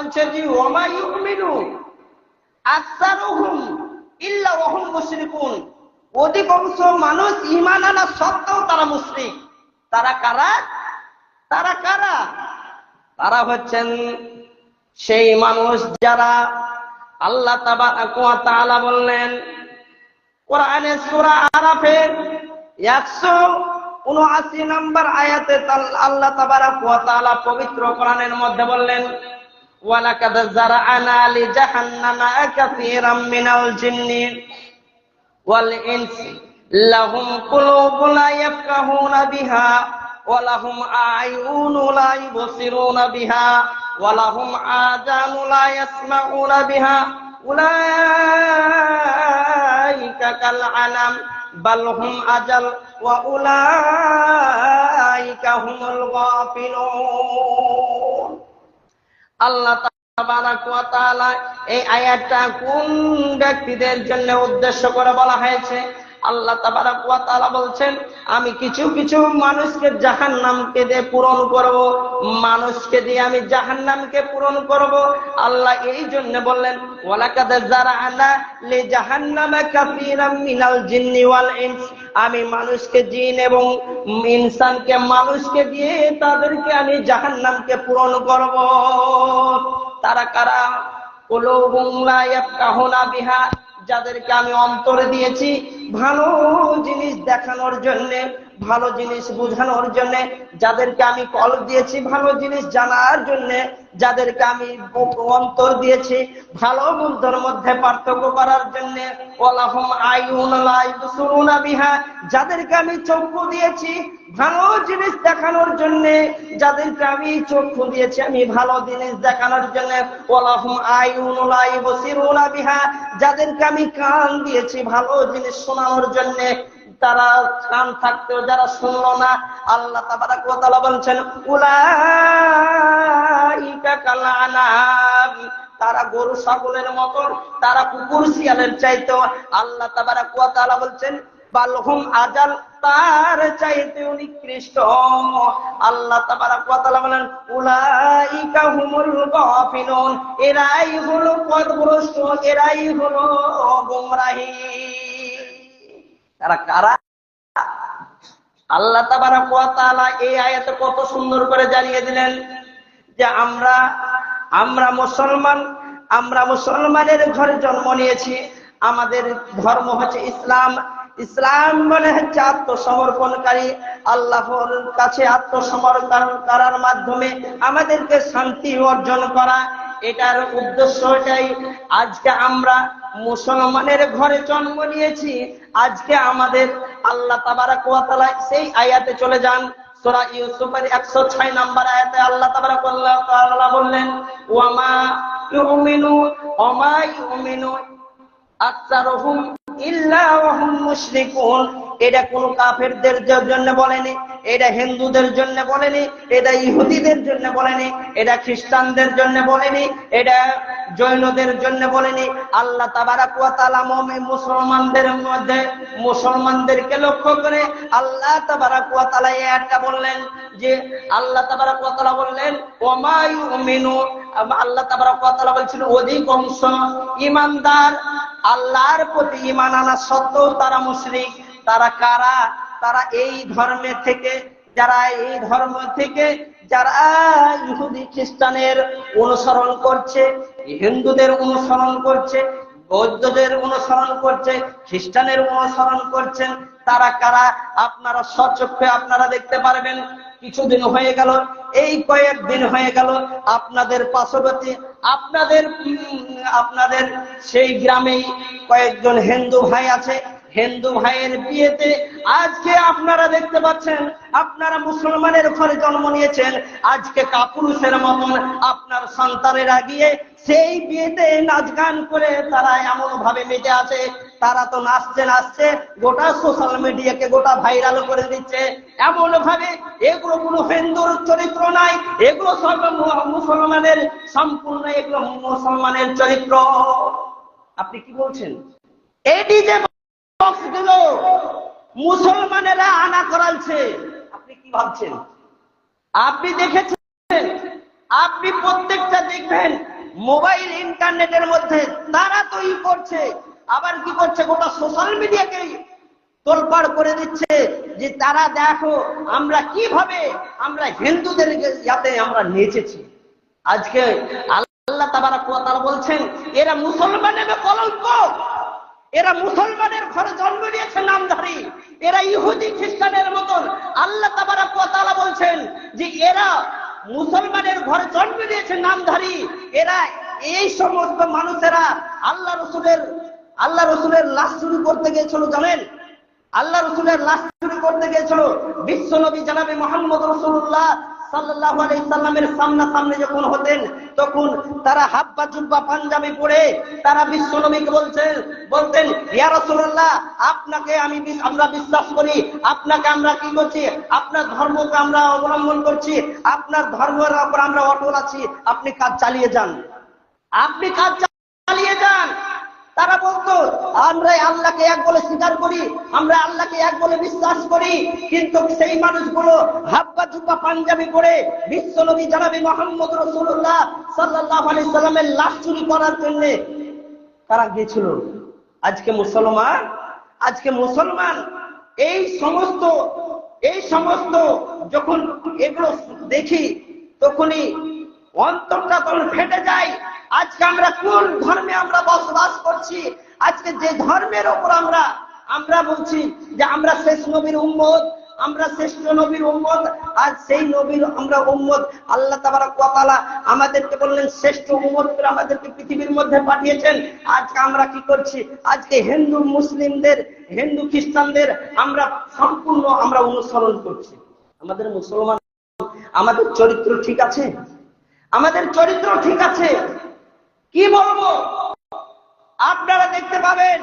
বলছে যে ওমা ইউমিনু আকসারুহুম ইল্লা ওয়া হুম মুশরিকুন, অধিকাংশ মানুষ ঈমান আনা সত্ত্বেও তারা মুশরিক। তারা কারা? তারা কারা? তারা হচ্ছেন সেই মানুষ যারা আল্লাহ তাবারাক ওয়া তাআলা বললেন কোরআনের সূরা আরাফের 179 নম্বর আয়াতে আল্লাহ তাবারাক ওয়া তাআলা পবিত্র কোরআনের মধ্যে বললেন ওয়ালাকাদ যারআনা লিজাহান্নামা কাসীরাম মিনাল জিন্নি ওয়াল ইনসি লাহুম কুলুবুন লা ইয়াফকাহুনা বিহা ওয়া লাহুম আ'য়ুনুন লা ইবসিরুনা বিহা ওয়া লাহুম আযানুন লা ইয়াসমাউনা বিহা উলাইকা কাল আনাম বাল হুম আজাল ওয়া উলাইকা হুমুল গাফিলুন। আল্লাহ তাবারাক ওয়া তাআলা এই আয়াতটা কোন ব্যক্তিদের জন্য উদ্দেশ্য করে বলা হয়েছে? আল্লাহ তাবারাক ওয়া তাআলা বলছেন আমি কিছু কিছু মানুষকে জাহান্নামকে দিয়ে পূরণ করব, মানুষকে দিয়ে আমি জাহান্নামকে পূরণ করব। আল্লাহ এই জন্য বললেন ওয়ালাকাদ যারআনা লিজাহান্নামা কাসীরাম মিনাল জিন্নি ওয়াল ইনস, আমি মানুষকে জিন এবং ইনসানকে মানুষকে দিয়ে তাদেরকে আমি জাহান্নামকে পূরণ করব। তারা কারা? কুলুবুন লা ইয়াফকাহুনা বিহা, যাদেরকে আমি অন্তরে দিয়েছি ভালো জিনিস দেখানোর জন্য, ভালো জিনিস বোঝানোর জন্য, যাদেরকে আমি কলব দিয়েছি ভালো জিনিস জানার জন্য, যাদেরকে আমি অন্তর দিয়েছি ভালো মন্দের মধ্যে পার্থক্য করার জন্য। ওয়ালাহুম আয়ুন লা ইবসুরুনা বিহা, যাদেরকে আমি চক্ষু দিয়েছি ভালো জিনিস দেখানোর জন্য, যাদেরকে আমি চক্ষু দিয়েছি আমি ভালো জিনিস দেখানোর জন্য। ওয়ালাহুম আয়ুন লা ইবসিরুনা বিহা, যাদেরকে আমি কান দিয়েছি ভালো জিনিস শোনানোর জন্য, তারা কান থাকতেও যারা শুনলো না। আল্লাহ তাবারাক ওয়া তাআলা বলছেন উলাইকা কাল আনাম, তারা গরু ছাগলের মতন, তারা কুকুর শিয়ালের চাইতেও। আল্লাহ তাবারাক ওয়া তাআলা বলছেন বাল হুম আজাল, তার চাইতে নিকৃষ্ট। আল্লাহ তাবারাক ওয়া তাআলা বলেন উলাইকা হুমুল গাফিলুন, এরাই হলো পথভ্রষ্ট, এরাই হলো গোমরাহী। তারা কারা? আল্লাহ তাবারাক ওয়া তাআলা এই আয়াতে কত সুন্দর করে জানিয়ে দিলেন যে আমরা মুসলমান, আমরা মুসলমানের ঘরে জন্ম নিয়েছি, আমাদের ধর্ম হচ্ছে ইসলাম। ইসলাম মানে হচ্ছে আত্মসমর্পণকারী, আল্লাহর কাছে আত্মসমর্পণ করার মাধ্যমে আমাদেরকে শান্তি অর্জন করা, এটার উদ্দেশ্য এটাই। আজকে আমরা মুসলমানের ঘরে জন্ম নিয়েছি, আজকে আমাদের আল্লাহ তাবারাক ওয়া তাআলা সেই আয়াতে চলে যান, সূরা ইউসুফের 106 নম্বর আয়াতে আল্লাহ তাবারাক ওয়া তাআলা বললেন ওয়ামা ইউমিনু আকসারুহুম ইল্লা ওয়া হুম মুশরিকুন। এটা কোন কাফেরদের জন্য বলেনি, এটা হিন্দুদের জন্য বলেনি, এটা ইহুদিদের জন্য বলেনি, এটা খ্রিস্টানদের জন্য বলেনি, এটা জৈনদের জন্য বলেনি। আল্লাহ তাবারাক ওয়া তাআলা মুমিন মুসলমানদের মধ্যে মুসলমানদেরকে লক্ষ্য করে আল্লাহ তাবারাক ওয়া তাআলা একটা বললেন যে আল্লাহ তাবারাক ওয়া তাআলা বললেন ওয়ামা ইউমিনু, আল্লাহ তাবারাক ওয়া তাআলা বলছেন অধিকাংশ ঈমানদার আল্লাহর প্রতি ঈমান আনা সত্ত্বেও তারা মুশরিক। তারা কারা? তারা এই ধর্মের থেকে, যারা এই ধর্ম থেকে যারা ইহুদি খ্রিস্টানের অনুসরণ করছে, হিন্দুদের অনুসরণ করছে, বৌদ্ধদের অনুসরণ করছে, খ্রিস্টানের অনুসরণ করছেন, তারা কারা? আপনারা সচক্ষে আপনারা দেখতে পারবেন। কিছুদিন হয়ে গেল, এই কয়েকদিন হয়ে গেল আপনাদের পার্শ্ববর্তী আপনাদের সেই গ্রামেই কয়েকজন হিন্দু ভাই আছে, হিন্দু ভাইয়ের বিয়েতে আজকে আপনারা দেখতে পাচ্ছেন, আপনারা মুসলমানের ঘরে জন্ম নিয়েছেন, আজকে কাপুরুষের মতন আপনার সন্তানেরা গিয়ে সেই বিয়েতে নাচ গান করে তারা এমন ভাবে মেতে আছে, তারা তো নাচছে গোটা সোশ্যাল মিডিয়াকে গোটা ভাইরাল করে দিচ্ছে এমন ভাবে। এগুলো কোনো হিন্দুর চরিত্র নাই, এগুলো সব মুসলমানের সম্পূর্ণ, এগুলো মুসলমানের চরিত্র। আপনি কি বলছেন? এটি যে দিল মুসলমানেরা আনা করালছে, আপনি কি ভাবছেন? আপনি দেখেছেন আপনি প্রত্যেকটা দেখবেন মোবাইল ইন্টারনেটের মধ্যে তারা তৈরি করছে, আবার কি করছে গোটা সোশ্যাল মিডিয়াকে তোলপাড় করে দিচ্ছে যে তারা দেখো আমরা কিভাবে আমরা হিন্দুদের ইয়াতে আমরা নেচেছি। আজকে আল্লাহ তাবারাক ওয়া তাআলা বলছেন এরা মুসলমানের কলঙ্ক, এরা মুসলমানের ঘরে জন্ম নিয়েছে নামধারী, এরা ইহুদি খ্রিস্টানের মতন। আল্লাহ তাবারাক ওয়া তাআলা বলছেন যে এরা মুসলমানের ঘরে জন্ম নিয়েছে নামধারী, এরা এই সমস্ত মানুষেরা আল্লাহ রসুলের লাশ চুরি করতে গিয়েছিল। জানেন আল্লাহ রসুলের লাশ চুরি করতে গিয়েছিল বিশ্ব নবী জনাবে মুহাম্মদ রাসূলুল্লাহ সাল্লাল্লাহু আলাইহি সাল্লামের সামনাসামনি যখন হতেন তখন তারা হাব্বা জুব্বা পাঞ্জাবি পরে তারা বিশ্ব নবীকে বলতেন ইয়া রাসূলুল্লাহ আপনাকে আমরা বিশ্বাস করি, আপনাকে আমরা কি করছি, আপনার ধর্মকে আমরা অবলম্বন করছি, আপনার ধর্মের উপর আমরা অটল আছি, আপনি কাজ চালিয়ে যান, আপনি কাজ চালিয়ে যান। তারা বলতো আমরা আল্লাহকে এক বলে স্বীকার করি, আমরা আল্লাহকে এক বলে বিশ্বাস করি, কিন্তু সেই মানুষগুলো হাব্বা জুব্বা পাঞ্জাবি পরে বিশ্ব নবী জনাবে মুহাম্মদ রাসূলুল্লাহ সাল্লাল্লাহু আলাইহি সাল্লামের লাশ চুরি করার জন্য তারা গিয়েছিল। আজকে মুসলমান এই সমস্ত যখন এগুলো দেখি তখনই অন্তরটা তখন ফেটে যায়। আজকে আমরা কোন ধর্মে আমরা বসবাস করছি? আজকে যে ধর্মের ওপর আমরা বলছি যে আমরা শেষ নবীর উম্মত, আমরা শ্রেষ্ঠ নবীর উম্মত, আর সেই নবীর আমরা উম্মত। আল্লাহ তাবারাক ওয়া তাআলা আমাদেরকে বললেন শ্রেষ্ঠ উম্মত করে আমাদেরকে পৃথিবীর মধ্যে পাঠিয়েছেন। আজকে আমরা কি করছি? আজকে হিন্দু মুসলিমদের, হিন্দু খ্রিস্টানদের আমরা সম্পূর্ণ আমরা অনুসরণ করছি। আমাদের মুসলমান, আমাদের চরিত্র ঠিক আছে? আমাদের চরিত্র ঠিক আছে? কি বলবো, আপনারা দেখতে পাবেন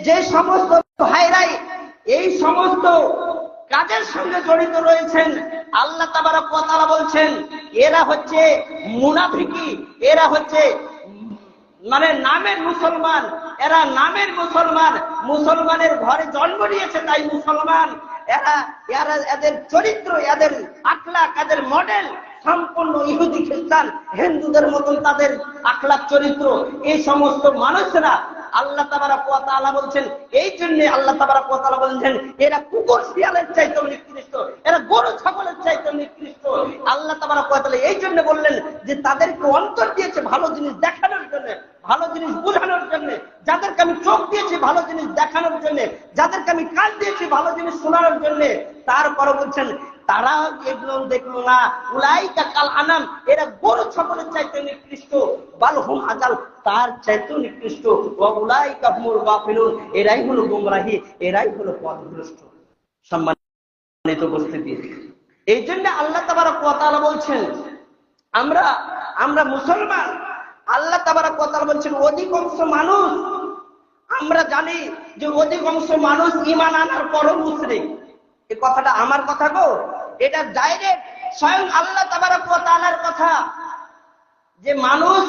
যে সমস্ত ভাইরাই এই সমস্ত কাজের সঙ্গে জড়িত রয়েছেন, আল্লাহ তাবারাক ওয়া তাআলা বলছেন এরা হচ্ছে মুনাফিকি, এরা হচ্ছে মানে নামের মুসলমান, এরা নামের মুসলমান, মুসলমানের ঘরে জন্ম নিয়েছে তাই মুসলমান। এদের চরিত্র, এদের আখলাক, এদের মডেল সম্পূর্ণ ইহুদি খ্রিস্টান হিন্দুদের মতন তাদের আখলাক চরিত্র। এই সমস্ত মানুষরা আল্লাহ তাবারাক ওয়া তাআলা বলছেন, এই জন্য আল্লাহ তাবারাক ওয়া তাআলা বলছেন এরা কুকুর শিয়ালের চাইতেও নিকৃষ্ট, এরা গরু ছাগলের চাইতেও নিকৃষ্ট। আল্লাহ তাবারাক ওয়া তাআলা এই জন্য বললেন যে তাদেরকে অন্তর দিয়েছে ভালো জিনিস দেখানোর জন্য, ভালো জিনিস বোঝানোর জন্য, যাদেরকে আমি চোখ দিয়েছি ভালো জিনিস দেখানোর জন্য, যাদেরকে আমি কান দিয়েছি ভালো জিনিস শোনানোর জন্য। তারপরে বলছেন তারা এগুলো দেখলো না, উলাইকা কাল আনাম, এরা গরু ছাগলের চাইতে নিকৃষ্ট, বালহুম আজাল, তার চাইতেও নিকৃষ্ট, ওয়া উলাইকা হুমুল গাফিলুন, এরাই হলো গোমরাহী, এরাই হলো পথভ্রষ্ট। সম্মানিত উপস্থিতি, এই জন্য আল্লাহ তাবারাক ওয়া তাআলা বলছেন আমরা মুসলমান। আল্লাহ তাবারাক ওয়া তাআলা বলছেন অধিকাংশ মানুষ, আমরা জানি যে অধিকাংশ মানুষ ঈমান আনার পরও মুশরিক। এই কথাটা আমার কথা গো, এটা ডাইরেক্ট স্বয়ং আল্লাহ তাবারাক ওয়া তাআলার কথা যে মানুষ,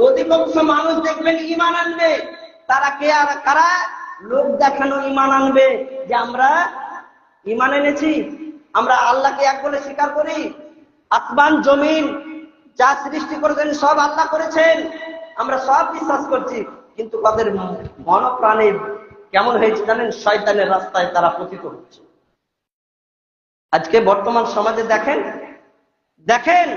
অধিকাংশ মানুষ দেখবেন ঈমান আনবে, তারা কে আর কারা? লোক দেখানো ঈমান আনবে যে আমরা ঈমান এনেছি, আমরা আল্লাহকে এক বলে স্বীকার করি, আসমান জমিন যা সৃষ্টি করেছেন সব আল্লাহ করেছেন, আমরা সব বিশ্বাস করছি। কিন্তু তাদের মন প্রাণে কেমন হয়েছে জানেন? শয়তানের রাস্তায় তারা পতিত হচ্ছে। আজকে বর্তমান সমাজে দেখেন